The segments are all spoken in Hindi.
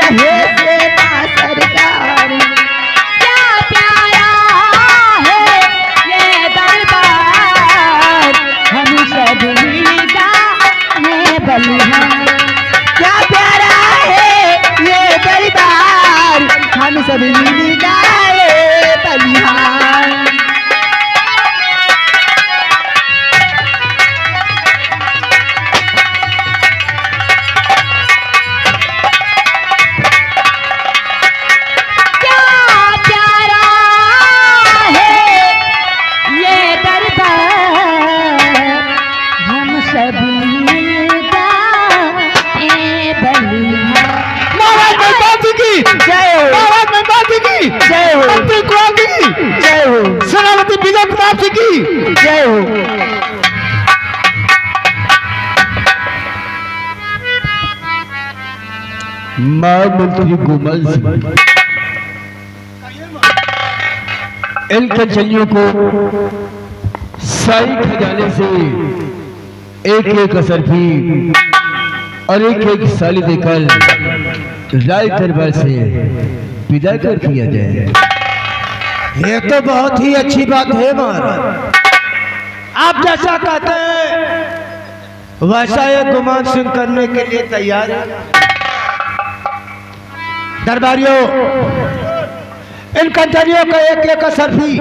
रहे सेना सरकार। क्या प्यारा है ये दरबार, हम सभी का है बलिहार। क्या प्यारा है ये दरबार, हम सब मिल गाए बलिहार। क्या प्यारा है ये दरबार, हम सभी का है बलिहार। महाराज गणपति की जय हो, महाराज गणपति की जय हो, मंत्री कुआंगी की जय हो, सेनापति विजय प्रताप सिंह की जय हो। महामंत्री गुमल सिंह इन कंचनियों को शाही खजाने से एक एक असरफी और एक एक साली देकर राय दरबार से विदा कर दिया जाए। ये तो बहुत ही अच्छी बात है महाराज। आप जैसा कहते हैं वैसा ये गुमान सिंह करने के लिए तैयार है। दरबारियों, इन कंचनियों का एक एक असरफी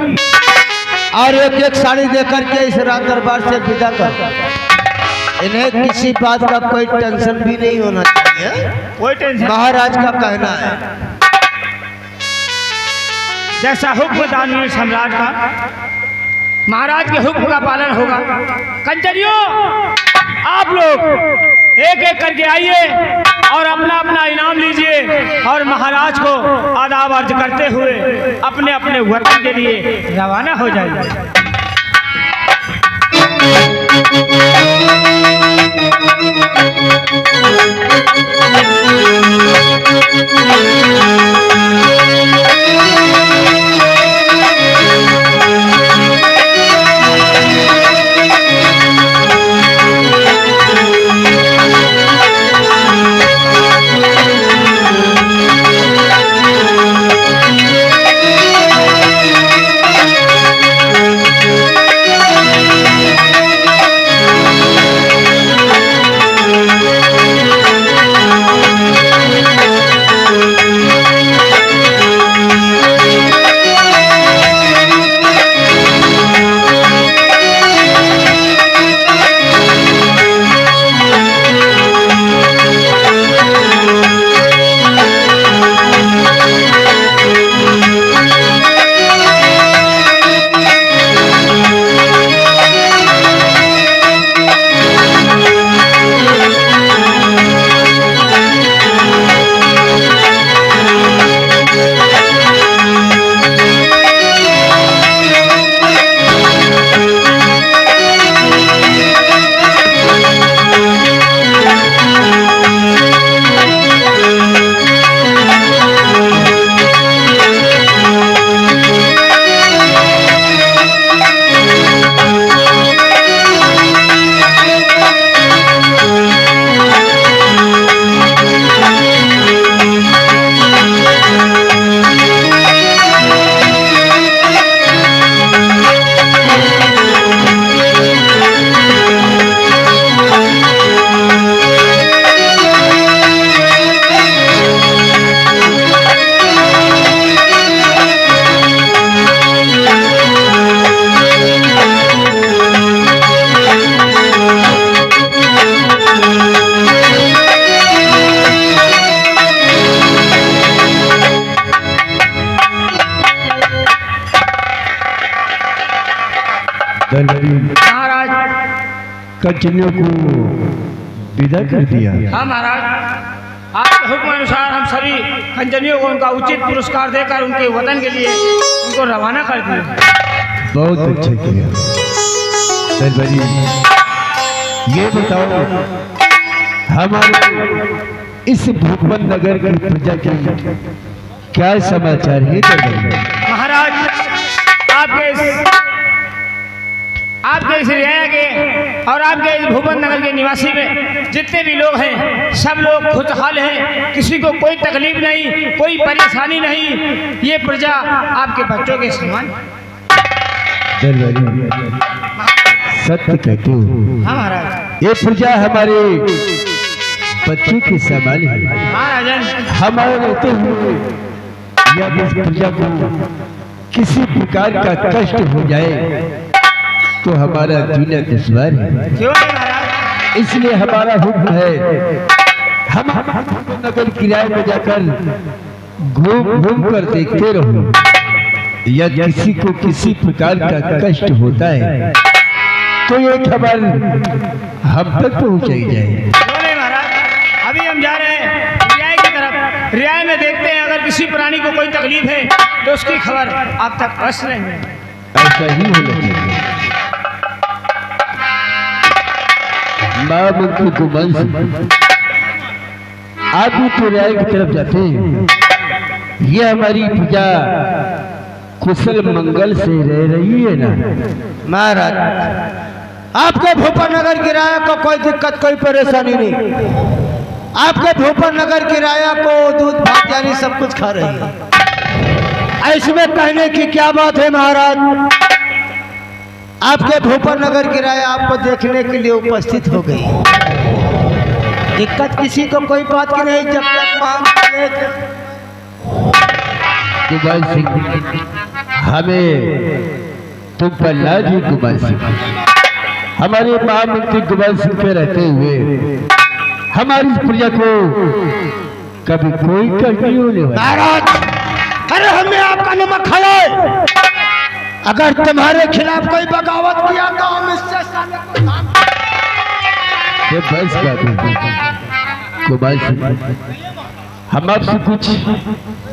और एक एक साड़ी देकर के इस राज दरबार से विदा कर। इन्हें किसी बात का कोई टेंशन भी नहीं होना चाहिए। कोई टेंशन, महाराज का कहना है। जैसा हुक्म दानवीर सम्राट का, महाराज के हुक्म का पालन होगा। कंचनियों, आप लोग एक एक करके आइए और अपना अपना इनाम लीजिए और महाराज को आदाब अर्ज करते हुए अपने अपने वतन के लिए रवाना हो जाइए। महाराज कंचनियों को विदा कर दिया। हाँ महाराज, आपके हुक्म अनुसार हम सभी कंचनियों को उनका उचित पुरस्कार देकर उनके वतन के लिए उनको रवाना कर दिया। बहुत अच्छा किया। दरबारी, ये बताओ हमारे इस भूपन नगर की प्रजा की क्या समाचार है? दरबारी महाराज, आपके आपके इस रियाया के और आपके इस भूपन नगर के निवासी में जितने भी लोग हैं सब लोग खुशहाल हैं, किसी को कोई तकलीफ नहीं, कोई परेशानी नहीं। ये प्रजा आपके बच्चों के समान। दरबारी सत्य कहते हो, हाँ महाराज। ये प्रजा हमारे बच्चे के समान है। महाराजन हमारे रहते हुए यदि इस प्रजा को किसी प्रकार का कष्ट हो जाए तो हमारा जीना दुश्वार है। क्यों नहीं महाराज? इसलिए हमारा हुक्म है, हम नगर किराए में जाकर घूम घूम कर देखते रहो, या किसी को किसी प्रकार का कष्ट होता है तो ये खबर हम तक पहुंचाई जाए। क्यों नहीं महाराज? अभी हम जा रहे हैं रियाय की तरफ। रियाय में देखते हैं अगर किसी प्राणी को कोई तकलीफ है तो उसकी खबर आप तक अवश्य नहीं। ऐसा ही होना चाहिए। महामंत्री कुमार आप भी तो रियाय की तरफ जाते हैं, ये हमारी प्रजा कुशल मंगल से रह रही है ना? महाराज आपके भूपन नगर किराया को कोई दिक्कत कोई परेशानी नहीं। आपके भूपन नगर किराया को दूध भात यानी सब कुछ खा रही है। इसमें कहने की क्या बात है महाराज? आपके भूपन नगर किराया आपको देखने के लिए उपस्थित हो गई। दिक्कत किसी को कोई बात की नहीं, जब तक कुमार सिंह हमें तुम पर लाज ही कुमार सिंह, हमारे महामंत्री कुमार सिंह पे रहते हुए हमारी इस प्रजा को कभी कोई कष्ट नहीं होने वाला। महाराज अरे हमने आपका नमक खाया, अगर तुम्हारे खिलाफ कोई बगावत किया तो हम इससे साले को काम। ये बस बात है कुमार सिंह, हम आपसे कुछ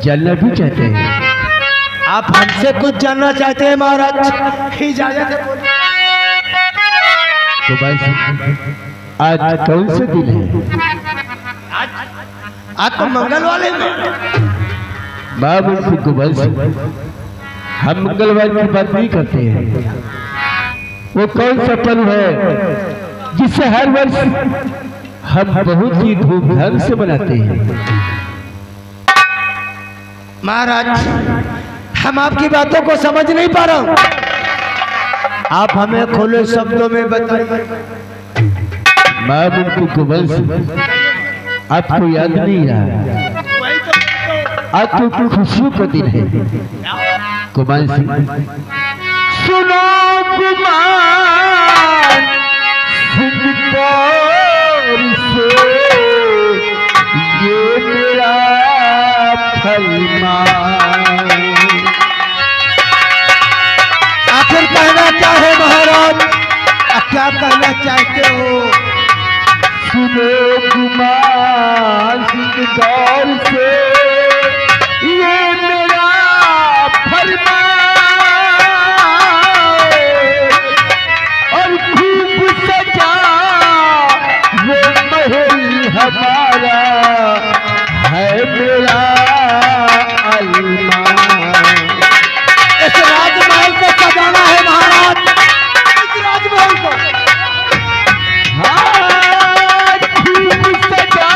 जानना भी चाहते हैं। आप हमसे कुछ जानना चाहते हैं महाराज? इजाजत है बोलिए। कुमार सिंह आज कौन सा दिन है? आज तो मंगल वाले में। महामंत्री कुमार सिंह हम मंगलवार की बात नहीं करते हैं। वो कौन सा पर्व है जिसे हर वर्ष हम बहुत ही धूमधाम से मनाते हैं? महाराज हम आपकी बातों को समझ नहीं पा रहा हूं, आप हमें खुले शब्दों में बताइए। महामंत्री कुमार सिंह आपको याद नहीं रहा? आज तो खुशियों का दिन है कुमार सिंह। सुनो कुमार सिंह गौर से ये मेरा फरमान। आखिर कहना क्या है महाराज? क्या कहना चाहते हो? सुनो कुमार सिंह गौर से ये मेरा फरमान, और खूब सजा वो महल हमारा है मेरा अरमान। इस राजमहल को सजाना है महाराज, इस राजमहल को। हाँ खूब सजा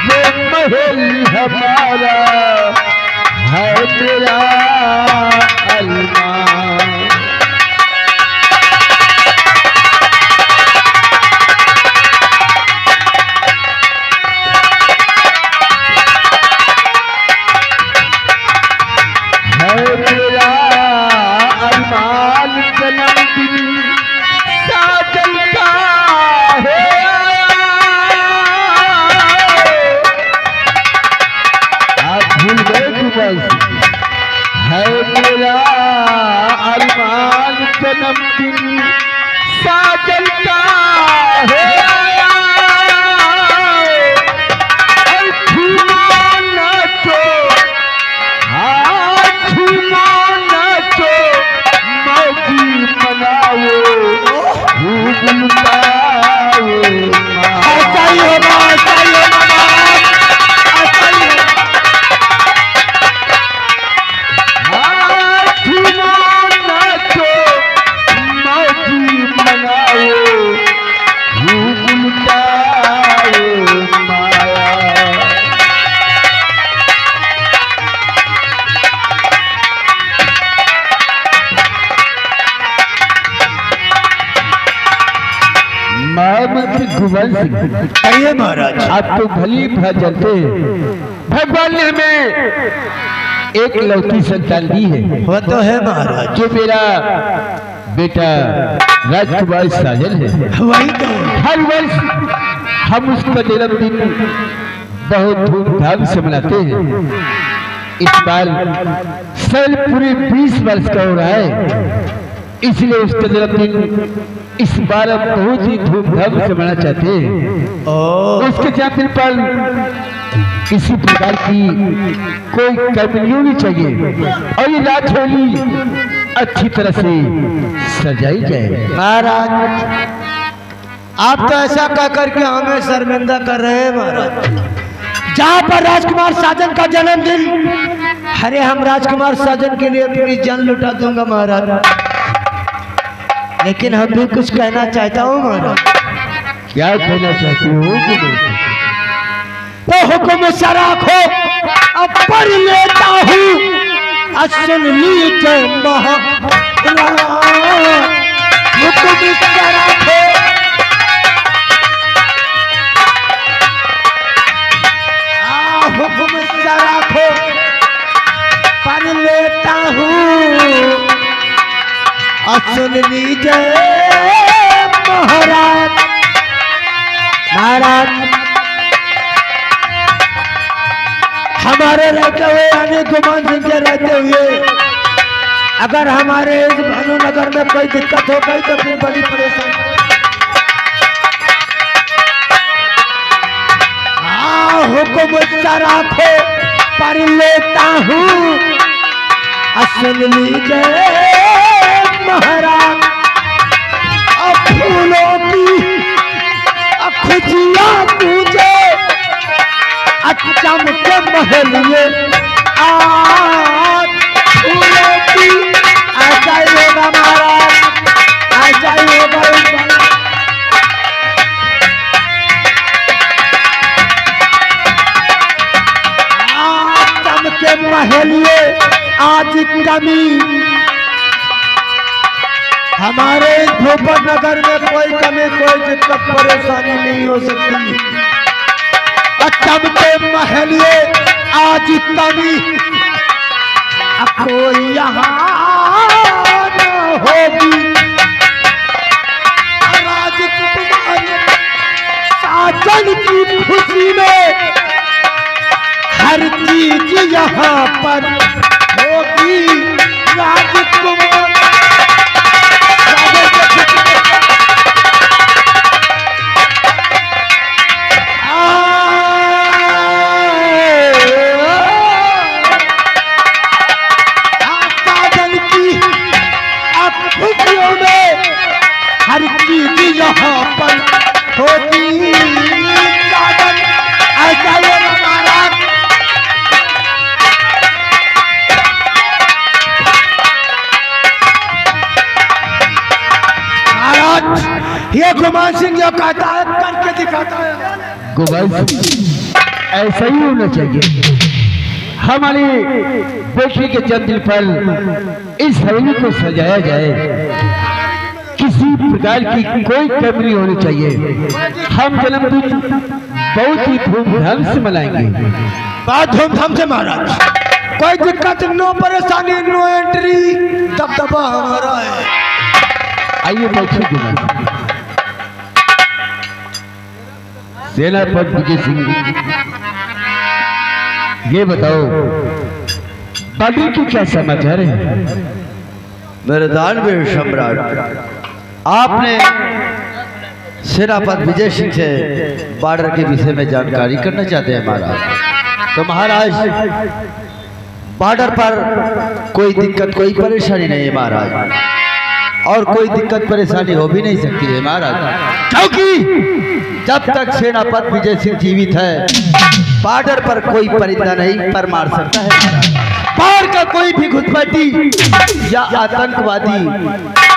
वो महल हमारा है मेरा अरमान। है मेरा अरमान जन्मदिन साजन का है। आप भूल गए कुमार सिंह, है मेरा अरमान जन्मदिन साजन का है। और झूमो नाचो, हाँ झूमो नाचो, मौजी मनाओ, खूब लुटाओ। ऐसा ही होगा, ऐसा ही होगा महाराज, ऐसा ही होगा। हाँ झूमो नाचो, गोपाल सिंह, कहिए महाराज। आप तो भली भांति जानते हैं भगवान ने हमें एक लौकी संतान दी है, वो तो है महाराज। जो मेरा बेटा राजकुमार साजन है। वही तो। हर वर्ष हम उसका जन्मदिन बहुत धूमधाम से मनाते हैं। इस बार साल पूरे 20 वर्ष का हो रहा है, इसलिए उसका जन्मदिन इस बार हम बहुत ही धूमधाम से मनाना चाहते हैं। उसके जन्मदिन पर किसी प्रकार की कोई कमी नहीं चाहिए और ये रात होली अच्छी तरह से सजाई जाए। महाराज आप तो ऐसा कह करके हमें शर्मिंदा कर रहे हैं महाराज। जहाँ पर राजकुमार साजन का जन्मदिन, अरे हम राजकुमार साजन के लिए अपनी जान लुटा दूंगा महाराज। लेकिन हम भी कुछ कहना चाहता हूँ महाराज। क्या कहना चाहते हो? तो हुक्म से राखो अब पढ़ लेता हूँ, सुन लीजिए महाराज। हुक्म से राखो, हुक्म से राखो, पढ़ लेता हूँ, सुन लीजिए महाराज। महाराज हमारे रहते हुए यानी गुमान सिंह के रहते हुए अगर हमारे इस भानुनगर में कोई दिक्कत हो गई तो फिर बड़ी परेशानी। हुक्म से राखो पढ़ लेता हूँ, सुन लीजिए महाराज। फूलों की खुशियाँ तुझे चमके महलिए आज फूलों की ऐसा ही होगा महाराज, ऐसा ही होगा। चमके महलिए आज कमी हमारे भोपाल नगर में कोई कमी कोई दिक्कत परेशानी नहीं हो सकती। चमके महलिए आज कमी कोई यहाँ न होगी। राजकुमार साजन की खुशी में हर चीज यहाँ पर होगी। राजकुमार हर चीज यहाँ पर होती। ऐसा ही महाराज। महाराज ये गुमान सिंह जो कहता है करके दिखाता है। गोपाल सिंह, ऐसा ही होना चाहिए। हमारी बेटी के जन्मदिन पर इस हवेली को सजाया जाए, किसी प्रकार की कोई कमी नहीं होनी चाहिए। हम जन्मदिन बहुत ही धूमधाम से मनाएंगे। बहुत धूमधाम से महाराज, कोई दिक्कत नो परेशानी नो एंट्री, दबदबा हमारा है। आइए बैठिए। सेनापति विजय सिंह, ये बताओ बाकी की क्या समाचार है? मेरे दानवीर सम्राट, आपने सेनापति विजय सिंह से बॉर्डर के विषय में जानकारी करना चाहते हैं महाराज। तो महाराज बॉर्डर पर कोई दिक्कत कोई परेशानी नहीं है महाराज, और कोई दिक्कत परेशानी हो भी नहीं सकती है महाराज, क्योंकि जब तक सेनापति विजय सिंह जीवित है बॉर्डर पर कोई परिंदा नहीं पर मार सकता है। पार का कोई भी घुसपैठी या आतंकवादी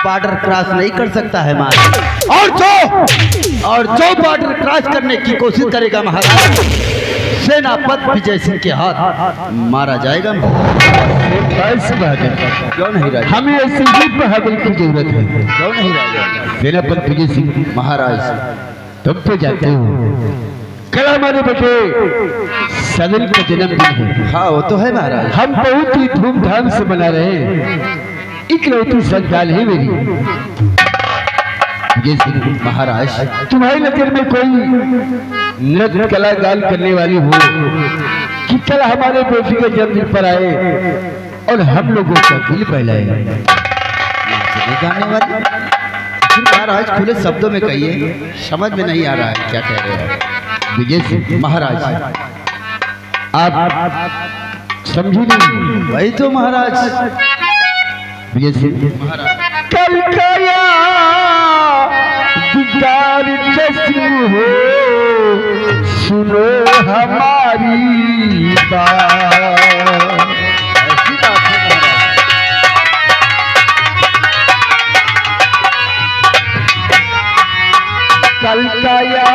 बॉर्डर क्रॉस नहीं कर सकता है महाराज। और जो बॉर्डर क्रॉस करने की कोशिश करेगा महाराज, सेनापति विजय सिंह के हाथ मारा जाएगा। क्यों नहीं राजा? हमें ऐसे ही बहादुर की जरूरत है। क्यों नहीं राजा? सेनापति विजय सिंह महाराज तुम तो जानते हो कल हमारे बेटे सदन का जन्मदिन है। हाँ वो तो है महाराज। हम बहुत ही धूमधाम से मना रहे हैं। इकलौती संतान है मेरी। ये महाराज तुम्हारी नजर में कोई नृत्य कला गान करने वाली हो कि कल हमारे बेटी के जन्मदिन पर आए और हम लोगों का दिल बहलाए। नाचने गाने वाली फिर महाराज खुले शब्दों में कहिए, समझ में नहीं आ रहा है क्या कह रहे हैं। विजय सिंह महाराज आप समझी नहीं। वही तो महाराज। विजय सिंह महाराज कल कया दिगार जश्न हो सुनो हमारी बात। ऐसी बात है महाराज। कल कया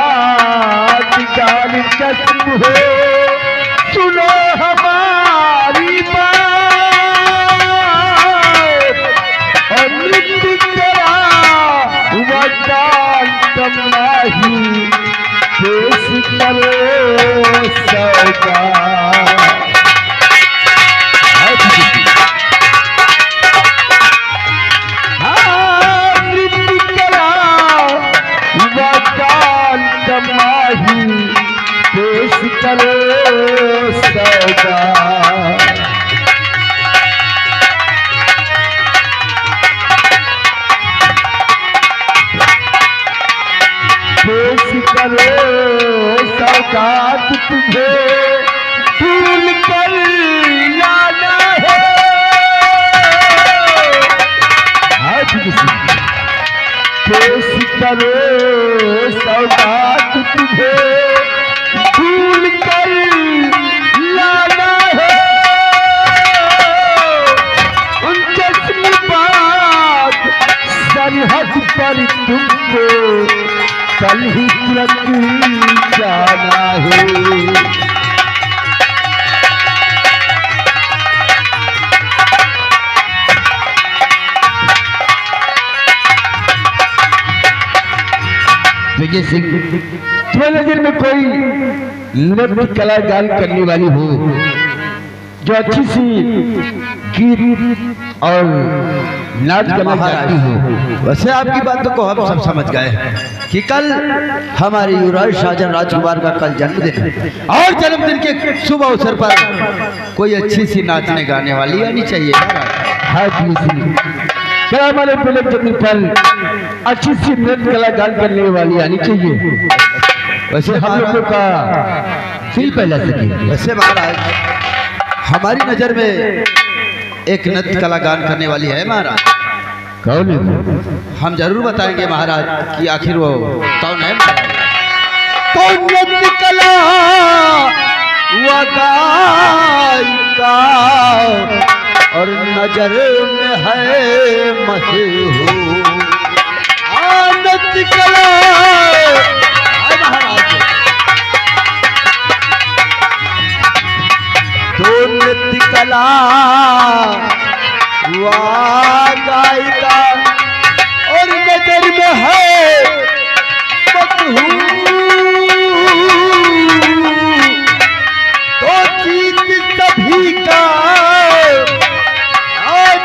दिगार जश्न हो सुनो हमारी बात। और नृत्य करा वरदान तमाही पेश करो सौगात। हाँ, नृत्य करा वरदान तमाही पेश करो सौगात। पेश करो सौगात तुम्हें भूल कर लाना है। पेश करो सौगात तुम्हें भूल कर लाना है। उन जज्बात सरहद पर तुमको कल ही तुरंत जाना है। विजय सिंह तुम्हारी नजर में कोई नृत्य कला गान करने वाली हो जो अच्छी सी गीत और नाच करना चाहती हो। वैसे आपकी बातों को हम सब समझ गए कि कल हमारे युवराज शाहजहां राजकुमार का कल जन्मदिन है और जन्मदिन के शुभ अवसर पर कोई अच्छी सी नाचने गाने वाली आनी चाहिए। हाँ क्या हमारे पहले जन्म पर अच्छी सी नृत्य कला गान करने वाली आनी चाहिए। वैसे हम लोगों का दिल पहला सके। वैसे महाराज हमारी नजर में एक नृत्य कला गान करने वाली है महाराज। कौन है? हम जरूर बताएंगे महाराज कि आखिर वो कौन है महाराज। कौन नृत्य कला व गायिका और नजर में है मशहूर। नृत्य कला है महाराज। तो नृत्य कला व गायिका और नजर में है मशहूर। तो जीत सभी का,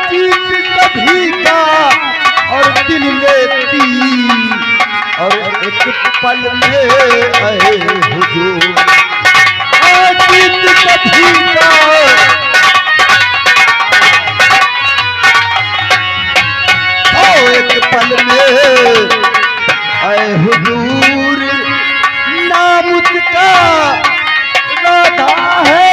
जीत सभी का और दिल लेती और एक पल में आए हुजूर। जीत सभी का एक पल में आए हुजूर। नाम उसका राधा है।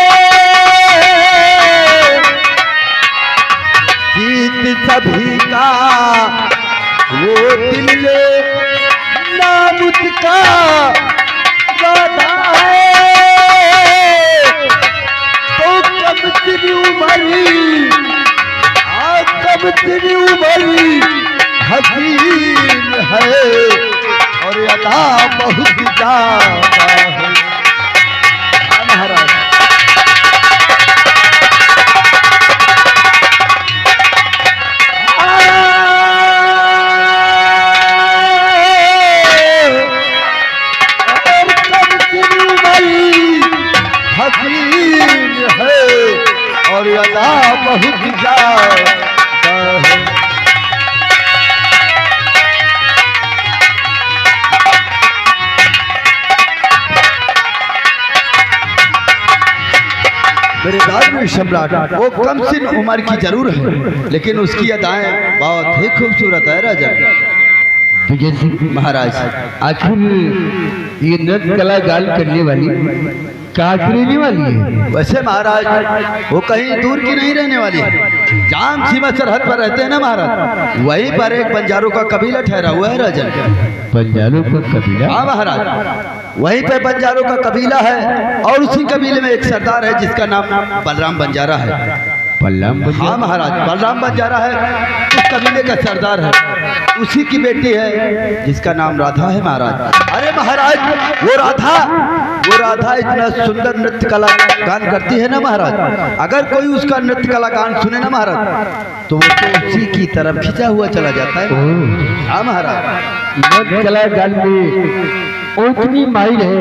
जीत सभी का वो दिल ले नाम उसका राधा है। तो कब तेरी उम्र कब तेरी उम्र हसीन है और अदा बहुत ज्यादा है। महाराज हसीन है और अदा बहुत ज्यादा है। मेरे दानवीर सम्राट वो कम सिन उम्र की जरूर है, लेकिन उसकी अदाएं बहुत ही खूबसूरत है राजन। विजय सिंह महाराज आखिर ये नृत्य कला गान करने वाली कहाँ की रहने वाली है? वैसे महाराज वो कहीं दूर की नहीं रहने वाली है, जहाँ सीमा सरहद पर रहते हैं ना महाराज, वहीं पर एक बंजारों का कबीला ठहरा हुआ है राजन। बंजारों का कबीला? हाँ महाराज, वहीं पे बंजारों का कबीला है और उसी कबीले में एक सरदार है जिसका नाम बलराम बंजारा है। बलराम बंजारा? हाँ महाराज, बलराम बंजारा है उस कबीले का सरदार है। उसी की बेटी है जिसका नाम राधा है महाराज। अरे महाराज वो राधा इतना सुंदर नृत्य कला गान करती है ना महाराज, अगर कोई उसका नृत्य कला गान सुने ना महाराज तो वो तो उसी की तरफ खिंचा हुआ चला जाता है। हाँ महाराज, नृत्य कला गान में उतनी माहिर है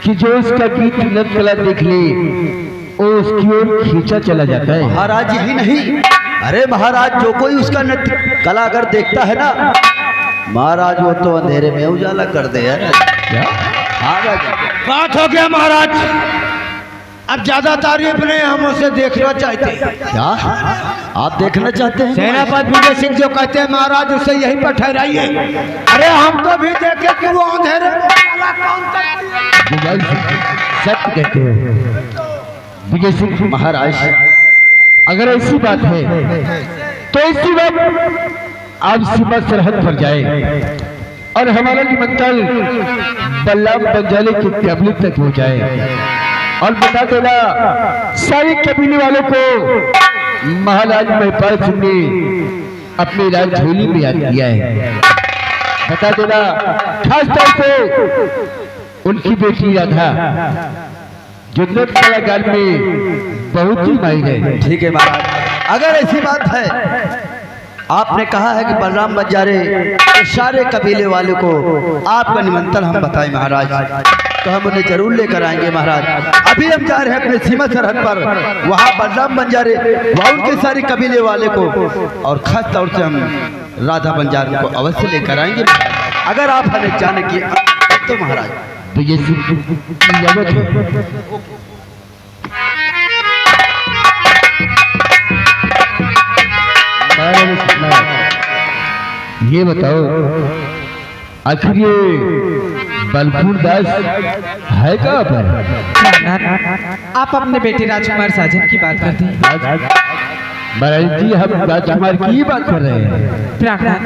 कि जो उसका गीत नृत्य कला देख ले वो उसकी ओर खींचा चला जाता है। महाराज यही नहीं, अरे महाराज जो कोई उसका नृत्य कला अगर देखता है ना महाराज वो तो अंधेरे में उजाला कर दे यार। क्या? हाँ राजा, बात हो गया महाराज, अब ज्यादा तारीफ नहीं, हम उसे देखना चाहते हैं। क्या आप देखना चाहते हैं? सेनापति विजय सिंह जो कहते हैं महाराज उसे यहीं पर ठहराइए। अरे हम तो भी देखे कि वो अंधेरे में उजाला कौन करती है। विजय सिंह सत्य कहते हो विजय सिंह महाराज अगर ऐसी बात है तो इसी वक्त आप सीमा सरहद पर जाए और हमारा निमंत्रण बलराम बंजारे के कबीले तक हो जाए और बता देना सारे कबीले वालों को महाराज महिपाल सिंह ने अपनी राज झोली में याद किया है। बता देना खास तौर से उनकी बेटी राधा जो नृत्य कला गान में बहुत ही माहिर है। ठीक है महाराज, अगर ऐसी बात है, आपने कहा है कि बलराम बंजारे के सारे कबीले वालों को आपका निमंत्रण हम बताएं महाराज, तो हम उन्हें जरूर लेकर आएंगे महाराज। अभी हम जा रहे हैं अपने सीमा सरहद पर, वहाँ बलराम बंजारे वहाँ उनके सारे कबीले वाले को और खास तौर से हम राधा बंजारे को अवश्य लेकर आएंगे महाराज। अगर आप हमें जाने की तो महाराज विजय सिंह की इजाजत है। ये बताओ आखिर ये बलपुर दास है कहाँ पर? आप अपने बेटे राजकुमार साजन की बात करते हैं। महाराज जी हम राजकुमार की ही बात कर रहे हैं। प्राण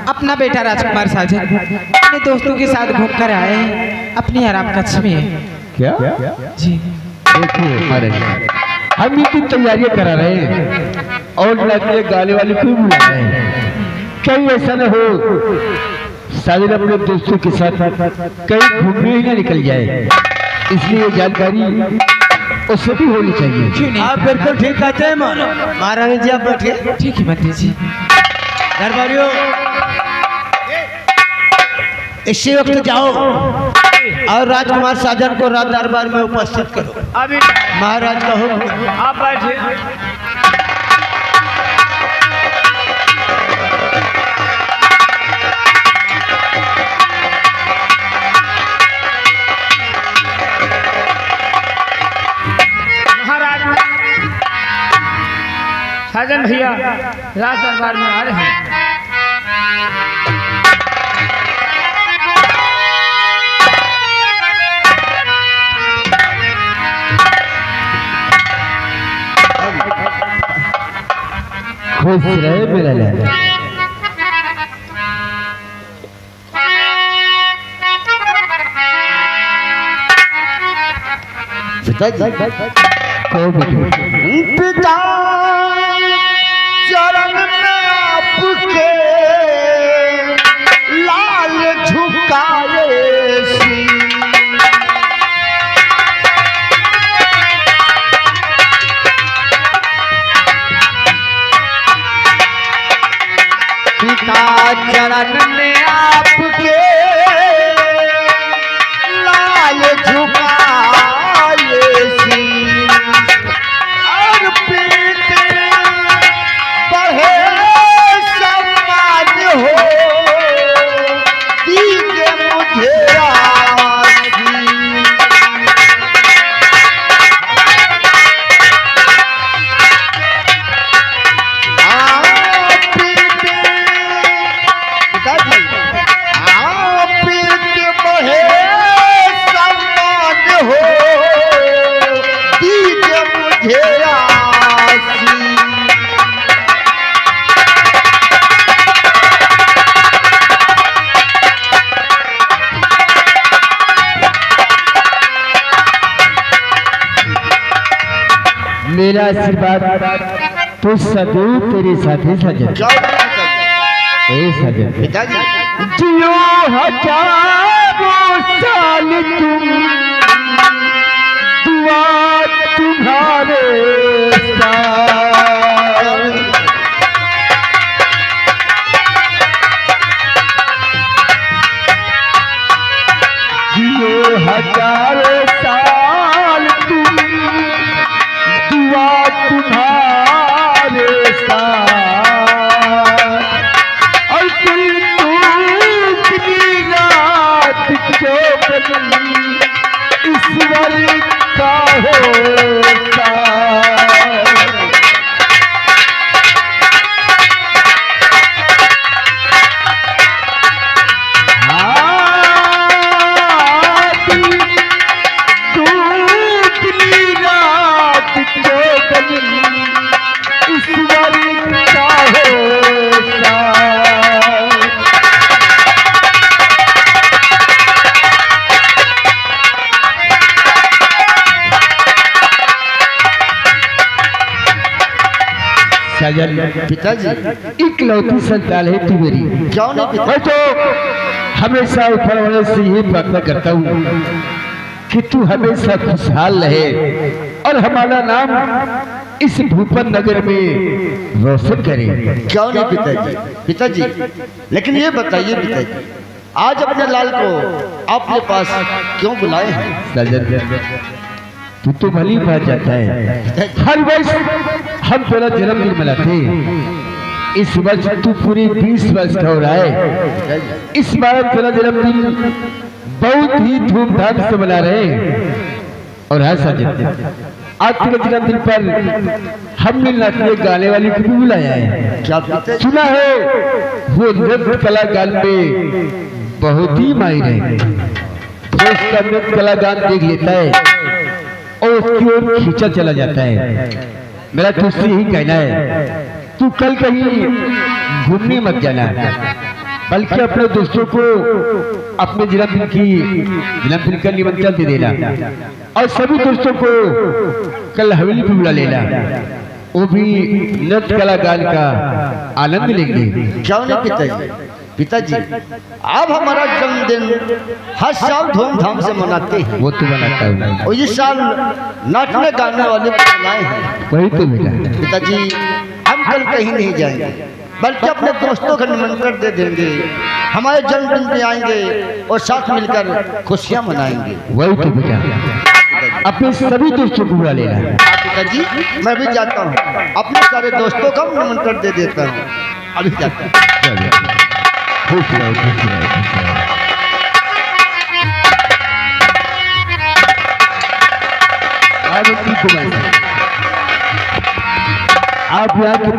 अपना बेटा राजकुमार साजन अपने दोस्तों के साथ घूम कर आए हैं अपनी आराम कक्ष में। क्या? जी देखो महाराज हम इनकी तैयारियां करा रहे हैं और नाचने गाने वाले को भी बुला रहे हैं। कहीं ऐसा न हो साजिद अपने दोस्तों के साथ कहीं घूमने ही ना निकल जाए, इसलिए जानकारी उससे भी होनी चाहिए। क्यों नहीं? आप बिल्कुल ठीक कहते हैं महारानी जी, आप बैठिए। ठीक है मंत्री जी। दरबारियों इसी वक्त जाओ और राजकुमार साजन को राज दरबार में उपस्थित करो। अभी महाराज का हुक्म। आप बैठिए। महाराज साजन भैया राज दरबार में आ रहे हैं। खुश रहे मेरा लाल। पिताजी कहो बेटे। पिता चरण में आपके लाल झुकाए पिता चरण में आपके लाल झुकाए सी मुझे आसी। मेरा आशीर्वाद तो सदैव तेरे साथ ही सजन। क्या ए सजन पिताजी? जियो हजारों साल तुम, दुआ तुम्हारे साथ। जियो हजारों साल तुम, दुआ तुम्हारे साथ। और तुमनी रात जो बनी ईश्वर का होता। सजन पिताजी? इकलौती संतान है तू मेरी। क्यों नहीं पिताजी? मैं तो हमेशा ऊपर वाले से यही प्रार्थना करता हूँ कि तू हमेशा खुशहाल रहे और हमारा नाम इस भूपन नगर में रोशन करे। क्यों नहीं पिताजी? पिताजी लेकिन ये बताइए पिताजी, आज अपने लाल को आपके पास क्यों बुलाए हैं? सजन तू तो भली बात जाता है, हर वर्ष हम तेरा जन्मदिन मनाते हैं। इस वर्ष तू पूरी 20 वर्ष का हो रहा है। इस बार तेरा जन्मदिन बहुत ही धूमधाम से मना रहे हैं। और हाँ सजन, आज तेरे जन्मदिन पर हमने नाचने गाने वाली को भी बुलाया है। क्या पिताजी? सुना है वो नृत्य कलागान में बहुत ही माहिर है। जो उसका नृत्य कलागान देख लेता है और उसकी ओर खींचा चला जाता है। मेरा तुझसे यही कहना है, तू कल कहीं घूमने मत जाना, बल्कि अपने दोस्तों को अपने जन्मदिन का निमंत्रण दे देना और सभी दोस्तों को कल हवेली पे बुला लेना। वो भी नृत्य कलागान का आनंद लेंगे। क्यों नहीं पिताजी? पिताजी आप हमारा जन्मदिन हर साल धूमधाम से मनाते हैं, वो तो बनाता हूँ, और इस साल नाचने गाने वाले को बुलाए हैं। वही तो बेटा। पिताजी हम कल कहीं नहीं जाएंगे, बल्कि अपने दोस्तों का निमंत्रण दे देंगे, हमारे जन्मदिन पे आएंगे और साथ मिलकर खुशियां मनाएंगे। वही तो बेटा, अपने सभी दोस्तों को बुला लेना। पिताजी मैं भी जाता हूँ, अपने सारे दोस्तों का निमंत्रण दे देता हूँ। अभी जाता हूँ। खुश रहो, खुश रहो, खुश रहो। आप यहाँ के